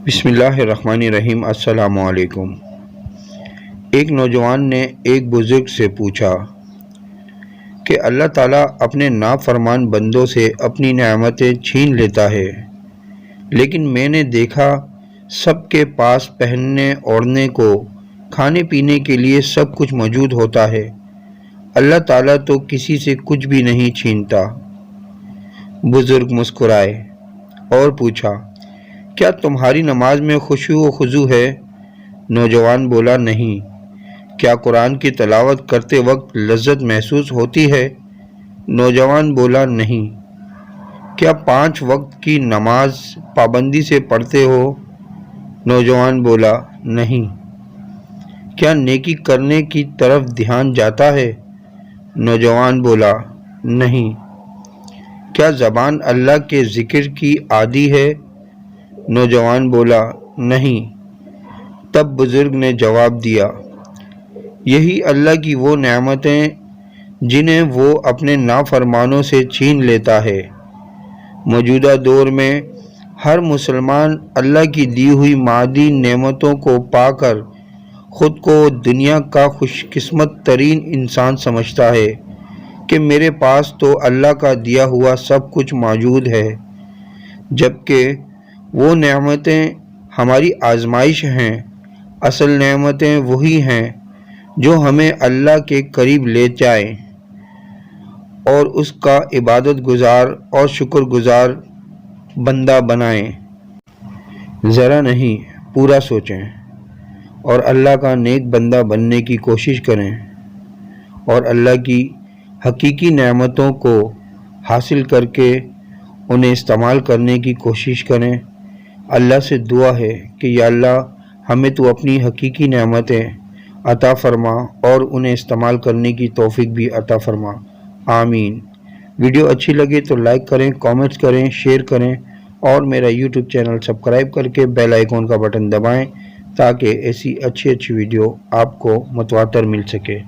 بسم اللہ الرحمن الرحیم۔ السلام علیکم۔ ایک نوجوان نے ایک بزرگ سے پوچھا کہ اللہ تعالیٰ اپنے نافرمان بندوں سے اپنی نعمتیں چھین لیتا ہے، لیکن میں نے دیکھا سب کے پاس پہننے اوڑھنے کو، کھانے پینے کے لیے سب کچھ موجود ہوتا ہے، اللہ تعالیٰ تو کسی سے کچھ بھی نہیں چھینتا۔ بزرگ مسکرائے اور پوچھا، کیا تمہاری نماز میں خشوع و خضوع ہے؟ نوجوان بولا، نہیں۔ کیا قرآن کی تلاوت کرتے وقت لذت محسوس ہوتی ہے؟ نوجوان بولا، نہیں۔ کیا 5 وقت کی نماز پابندی سے پڑھتے ہو؟ نوجوان بولا، نہیں۔ کیا نیکی کرنے کی طرف دھیان جاتا ہے؟ نوجوان بولا، نہیں۔ کیا زبان اللہ کے ذکر کی عادی ہے؟ نوجوان بولا، نہیں۔ تب بزرگ نے جواب دیا، یہی اللہ کی وہ نعمتیں جنہیں وہ اپنے نافرمانوں سے چھین لیتا ہے۔ موجودہ دور میں ہر مسلمان اللہ کی دی ہوئی مادی نعمتوں کو پا کر خود کو دنیا کا خوش قسمت ترین انسان سمجھتا ہے کہ میرے پاس تو اللہ کا دیا ہوا سب کچھ موجود ہے، جبکہ وہ نعمتیں ہماری آزمائش ہیں۔ اصل نعمتیں وہی ہیں جو ہمیں اللہ کے قریب لے جائیں اور اس کا عبادت گزار اور شکر گزار بندہ بنائیں۔ ذرا نہیں، پورا سوچیں اور اللہ کا نیک بندہ بننے کی کوشش کریں اور اللہ کی حقیقی نعمتوں کو حاصل کر کے انہیں استعمال کرنے کی کوشش کریں۔ اللہ سے دعا ہے کہ یا اللہ ہمیں تو اپنی حقیقی نعمتیں عطا فرما اور انہیں استعمال کرنے کی توفیق بھی عطا فرما، آمین۔ ویڈیو اچھی لگے تو لائک کریں، کامنٹس کریں، شیئر کریں اور میرا یوٹیوب چینل سبسکرائب کر کے بیل آئیکن کا بٹن دبائیں تاکہ ایسی اچھی ویڈیو آپ کو متواتر مل سکے۔